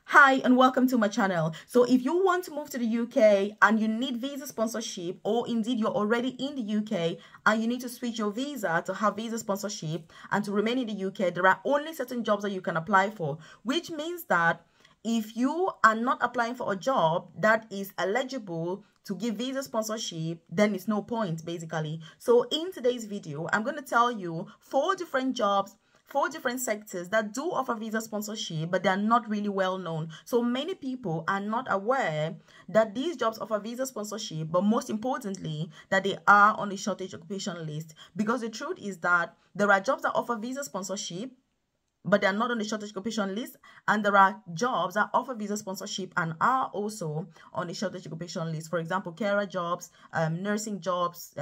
Hi and welcome to my channel. So if you want to move to the UK and you need visa sponsorship, or indeed you're already in the UK and you need to switch your visa to have visa sponsorship and to remain in the UK, there are only certain jobs that you can apply for, which means that if you are not applying for a job that is eligible to give visa sponsorship, then it's no point basically. So in today's video, I'm going to tell you 4 different jobs, 4 different sectors that do offer visa sponsorship, but they are not really well known. So many people are not aware that these jobs offer visa sponsorship, but most importantly, that they are on the shortage occupation list. Because the truth is that there are jobs that offer visa sponsorship, but they are not on the shortage occupation list, and there are jobs that offer visa sponsorship and are also on the shortage occupation list. For example, carer jobs, nursing jobs,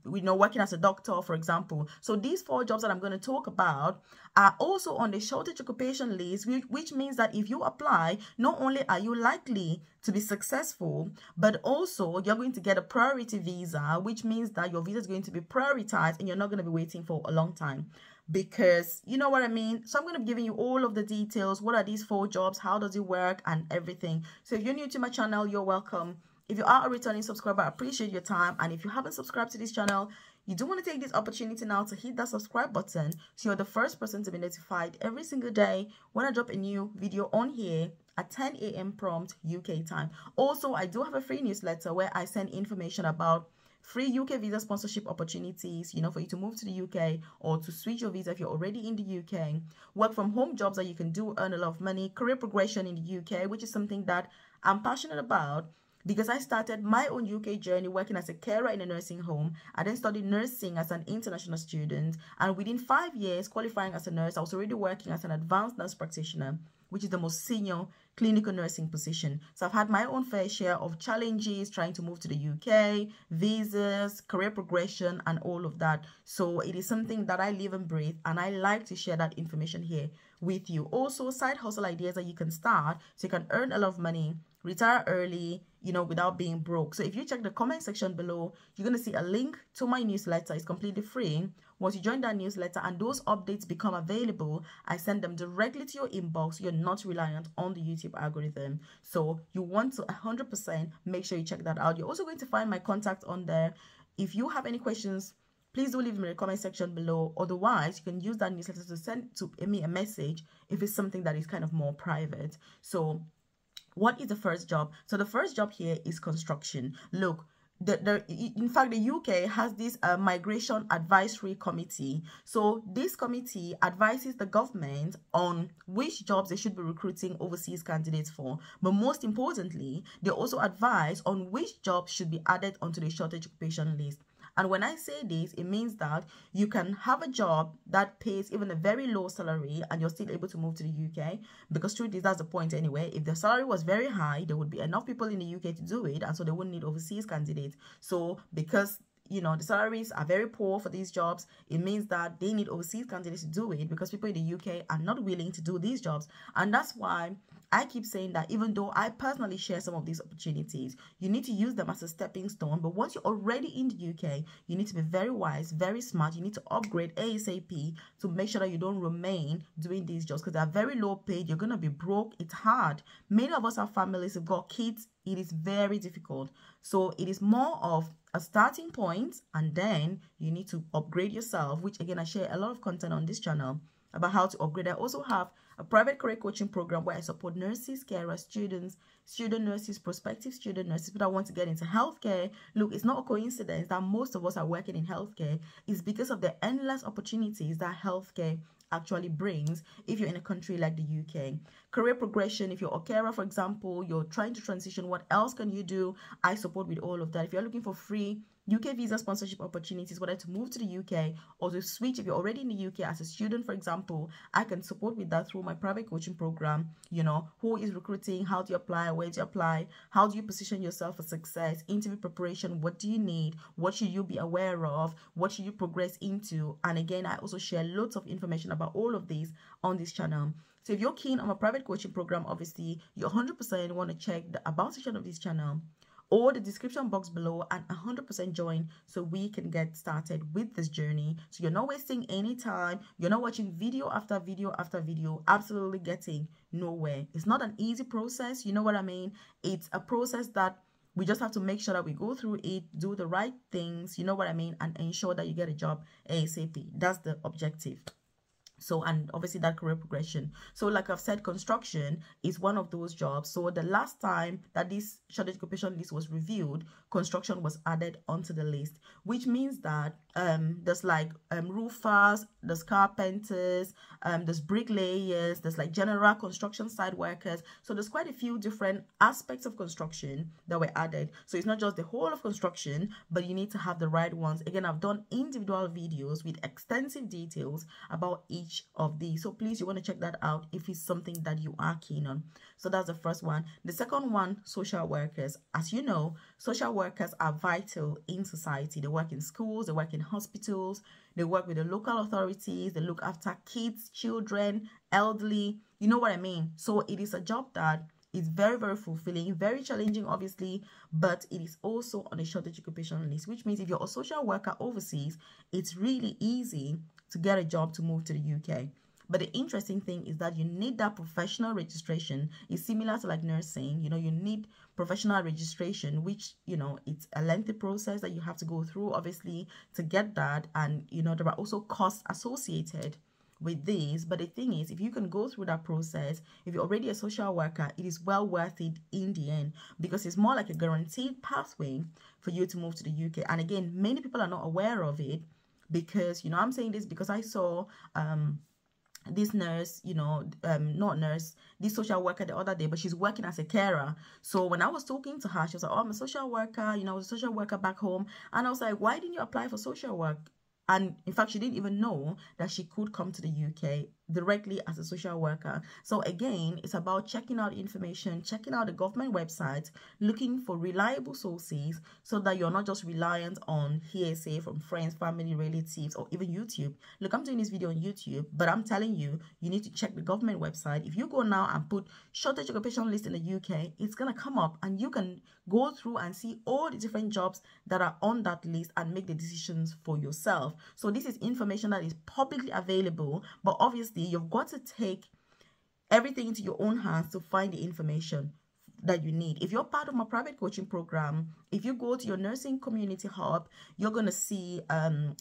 working as a doctor, for example. So these 4 jobs that I'm going to talk about are also on the shortage occupation list, which means that if you apply, not only are you likely to be successful, but also you're going to get a priority visa, which means that your visa is going to be prioritized and you're not going to be waiting for a long time. Because you know what I mean. So I'm going to be giving you all of the details. What are these 4 jobs? How does it work? And everything. So if you're new to my channel, you're welcome. If you are a returning subscriber, I appreciate your time. And if you haven't subscribed to this channel, you do want to take this opportunity now to hit that subscribe button so you're the first person to be notified every single day when I drop a new video on here at 10 a.m. prompt UK time. Also, I do have a free newsletter where I send information about free UK visa sponsorship opportunities, for you to move to the UK or to switch your visa if you're already in the UK, work from home jobs that you can do, earn a lot of money, career progression in the UK, which is something that I'm passionate about because I started my own UK journey working as a carer in a nursing home. I then studied nursing as an international student, and within 5 years qualifying as a nurse, I was already working as an advanced nurse practitioner, which is the most senior clinical nursing position. So I've had my own fair share of challenges trying to move to the UK, visas, career progression, and all of that. So it is something that I live and breathe, and I like to share that information here with you. Also, side hustle ideas that you can start so you can earn a lot of money, retire early, without being broke. So if you check the comment section below, you're going to see a link to my newsletter. It's completely free. Once you join that newsletter and those updates become available, I send them directly to your inbox. You're not reliant on the YouTube algorithm. So you want to 100% make sure you check that out. You're also going to find my contact on there. If you have any questions, please do leave them in the comment section below. Otherwise, you can use that newsletter to send to me a message if it's something that is kind of more private. So what is the first job? So the first job here is construction. Look, in fact, the UK has this migration advisory committee. So this committee advises the government on which jobs they should be recruiting overseas candidates for. But most importantly, they also advise on which jobs should be added onto the shortage occupation list. And when I say this, it means that you can have a job that pays even a very low salary and you're still able to move to the UK. Because truth is, that's the point anyway. If the salary was very high, there would be enough people in the UK to do it, and so they wouldn't need overseas candidates. So because the salaries are very poor for these jobs, it means that they need overseas candidates to do it because people in the UK are not willing to do these jobs. And that's why I keep saying that even though I personally share some of these opportunities, you need to use them as a stepping stone. But once you're already in the UK, you need to be very wise, very smart. You need to upgrade ASAP to make sure that you don't remain doing these jobs because they're very low paid. You're going to be broke. It's hard. Many of us have families, have got kids. It is very difficult. So it is more of a starting point, and then you need to upgrade yourself, which again, I share a lot of content on this channel about how to upgrade. I also have a private career coaching program where I support nurses, carers, students, student nurses, prospective student nurses, people that want to get into healthcare. Look, it's not a coincidence that most of us are working in healthcare. It's because of the endless opportunities that healthcare actually brings if you're in a country like the UK. Career progression, if you're a carer, for example, you're trying to transition, what else can you do? I support with all of that. If you're looking for free UK visa sponsorship opportunities, whether to move to the UK or to switch if you're already in the UK as a student, for example, I can support with that through my private coaching program. Who is recruiting, how do you apply, where do you apply, how do you position yourself for success, interview preparation, what do you need, what should you be aware of, what should you progress into. And again, I also share lots of information about all of these on this channel. So if you're keen on my private coaching program, obviously you 100% want to check the about section of this channel. or the description box below and 100% join so we can get started with this journey. So you're not wasting any time. You're not watching video after video after video, absolutely getting nowhere. It's not an easy process. You know what I mean? It's a process that we just have to make sure that we go through it, do the right things, you know what I mean, and ensure that you get a job ASAP. That's the objective. So, and obviously that career progression. So like I've said, construction is one of those jobs. So the last time that this shortage occupation list was reviewed, construction was added onto the list, which means that there's like roofers, there's carpenters, there's bricklayers, there's like general construction site workers. So there's quite a few different aspects of construction that were added. So it's not just the whole of construction, but you need to have the right ones. Again, I've done individual videos with extensive details about each of these, so please, you want to check that out if it's something that you are keen on. So that's the first one. The second one, social workers. As you know, social workers are vital in society. They work in schools, they work in hospitals, they work with the local authorities, they look after kids, children, elderly, you know what I mean. So it is a job that is very, very fulfilling, very challenging, obviously, but it is also on the shortage occupation list, which means if you're a social worker overseas, it's really easy to get a job to move to the UK. But the interesting thing is that you need that professional registration. It's similar to like nursing, you know, you need professional registration, which, you know, it's a lengthy process that you have to go through, obviously, to get that. And, you know, there are also costs associated with this. But the thing is, if you can go through that process, if you're already a social worker, it is well worth it in the end, because it's more like a guaranteed pathway for you to move to the UK. And again, many people are not aware of it, because, you know, I'm saying this because I saw this nurse, you know, not nurse, this social worker the other day, but she's working as a carer. So when I was talking to her, she was like, oh, I'm a social worker, you know, I was a social worker back home. And I was like, why didn't you apply for social work? And in fact, she didn't even know that she could come to the UK directly as a social worker. So again, it's about checking out information, checking out the government website, looking for reliable sources so that you're not just reliant on hearsay from friends, family, relatives, or even YouTube. Look, I'm doing this video on YouTube, but I'm telling you, you need to check the government website. If you go now and put shortage occupation list in the UK, it's going to come up and you can go through and see all the different jobs that are on that list and make the decisions for yourself. So this is information that is publicly available, but obviously you've got to take everything into your own hands to find the information that you need. If you're part of my private coaching program, if you go to your nursing community hub, you're going to see,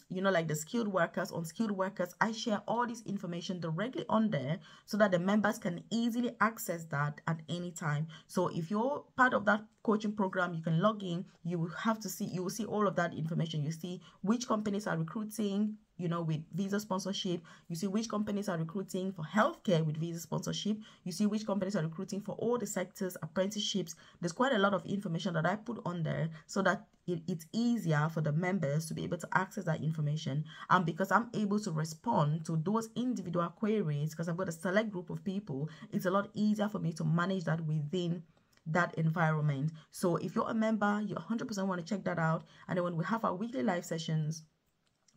you know, like the skilled workers, unskilled workers. I share all this information directly on there so that the members can easily access that at any time. So if you're part of that coaching program, you can log in. You will see all of that information. You see which companies are recruiting, you know, with visa sponsorship. You see which companies are recruiting for healthcare with visa sponsorship. You see which companies are recruiting for all the sectors, apprenticeships. There's quite a lot of information that I put on there so that it's easier for the members to be able to access that information. And because I'm able to respond to those individual queries, because I've got a select group of people, it's a lot easier for me to manage that within that environment. So if you're a member, you 100% want to check that out. And then when we have our weekly live sessions,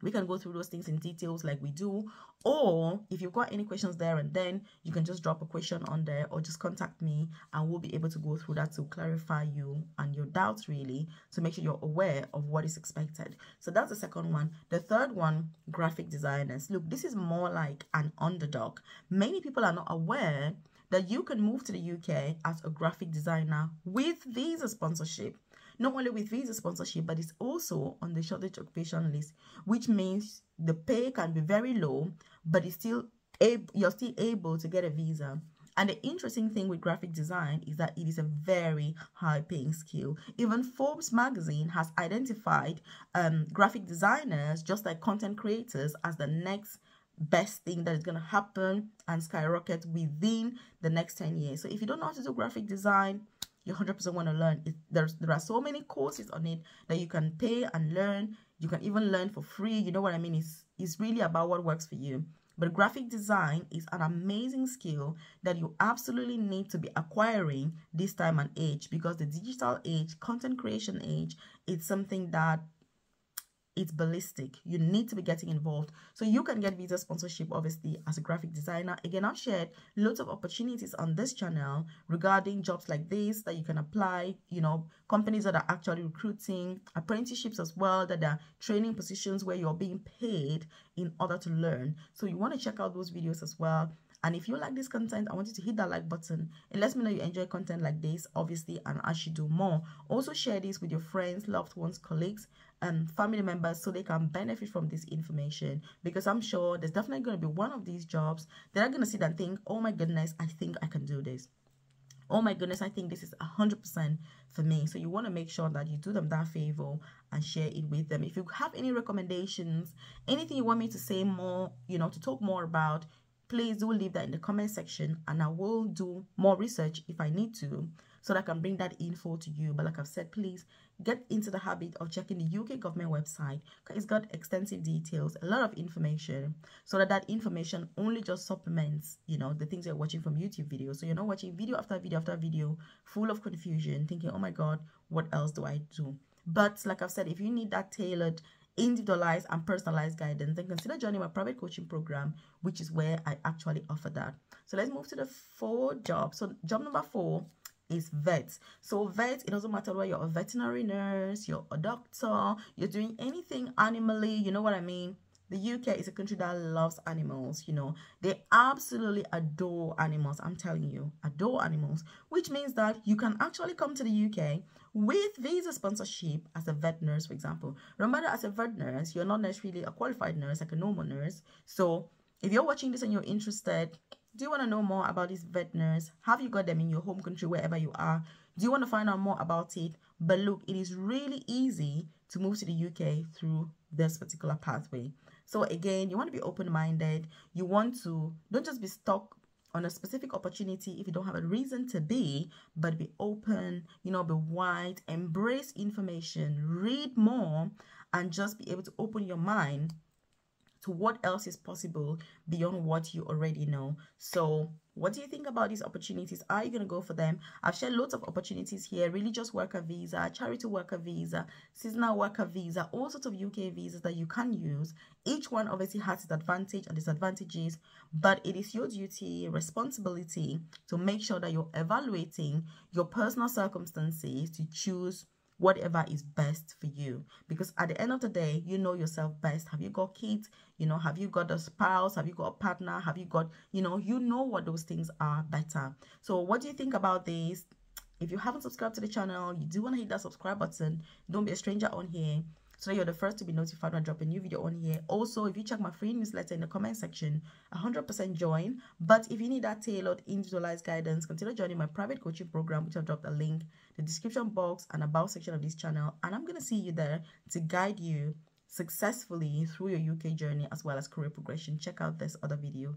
we can go through those things in details like we do. Or if you've got any questions there and then, you can just drop a question on there or just contact me and we'll be able to go through that to clarify you and your doubts, really, to make sure you're aware of what is expected. So that's the second one. The third one, graphic designers. Look, this is more like an underdog. Many people are not aware that you can move to the UK as a graphic designer with visa sponsorship. Not only with visa sponsorship, but it's also on the shortage occupation list, which means the pay can be very low, but you're still able to get a visa. And the interesting thing with graphic design is that it is a very high paying skill. Even Forbes magazine has identified graphic designers, just like content creators, as the next best thing that is going to happen and skyrocket within the next 10 years. So if you don't know how to do graphic design, you 100% want to learn. There are so many courses on it that you can pay and learn. You can even learn for free. You know what I mean? It's really about what works for you. But graphic design is an amazing skill that you absolutely need to be acquiring this time and age, because the digital age, content creation age, it's something that it's ballistic. You need to be getting involved. So you can get visa sponsorship, obviously, as a graphic designer. Again, I've shared loads of opportunities on this channel regarding jobs like this that you can apply, you know, companies that are actually recruiting, apprenticeships as well, that are training positions where you're being paid in order to learn. So you want to check out those videos as well. And if you like this content, I want you to hit that like button. It lets me know you enjoy content like this, obviously, and I should do more. Also share this with your friends, loved ones, colleagues, and family members so they can benefit from this information, because I'm sure there's definitely going to be one of these jobs that are going to sit and think, oh my goodness, I think I can do this. Oh my goodness, I think this is 100% for me. So you want to make sure that you do them that favor and share it with them. If you have any recommendations, anything you want me to say more, you know, to talk more about, please do leave that in the comment section, and I will do more research if I need to, so that I can bring that info to you. But like I've said, please get into the habit of checking the UK government website, because it's got extensive details, a lot of information, so that information only just supplements, you know, the things you're watching from YouTube videos. So you're not watching video after video after video full of confusion, thinking, oh my God, what else do I do? But like I've said, if you need that tailored, individualized and personalized guidance, then consider joining my private coaching program, which is where I actually offer that. So let's move to the 4 jobs. So job number 4 is vet. So vet, it doesn't matter whether you're a veterinary nurse, you're a doctor, you're doing anything animally, you know what I mean. The UK is a country that loves animals, you know. They absolutely adore animals. I'm telling you, adore animals, which means that you can actually come to the UK with visa sponsorship as a vet nurse, for example. Remember, as a vet nurse, you're not necessarily a qualified nurse like a normal nurse. So if you're watching this and you're interested, do you want to know more about this vet nurse? Have you got them in your home country, wherever you are? Do you want to find out more about it? But look, it is really easy to move to the UK through this particular pathway. So again, you want to be open-minded. You want to, don't just be stuck on a specific opportunity if you don't have a reason to be, but be open, you know, be wide, embrace information, read more, and just be able to open your mind to what else is possible beyond what you already know. So what do you think about these opportunities? Are you going to go for them? I've shared loads of opportunities here: religious worker visa, charity worker visa, seasonal worker visa, all sorts of UK visas that you can use. Each one obviously has its advantage and disadvantages, but it is your duty, responsibility to make sure that you're evaluating your personal circumstances to choose whatever is best for you, because at the end of the day, you know yourself best. Have you got kids? You know, have you got a spouse? Have you got a partner? Have you got, you know what those things are better. So what do you think about this? If you haven't subscribed to the channel, you do want to hit that subscribe button. Don't be a stranger on here, so that you're the first to be notified when I drop a new video on here. Also, if you check my free newsletter in the comment section, 100% join. But if you need that tailored, individualized guidance, consider joining my private coaching program, which I've dropped a link in the description box and about section of this channel. And I'm going to see you there to guide you successfully through your UK journey as well as career progression. Check out this other video.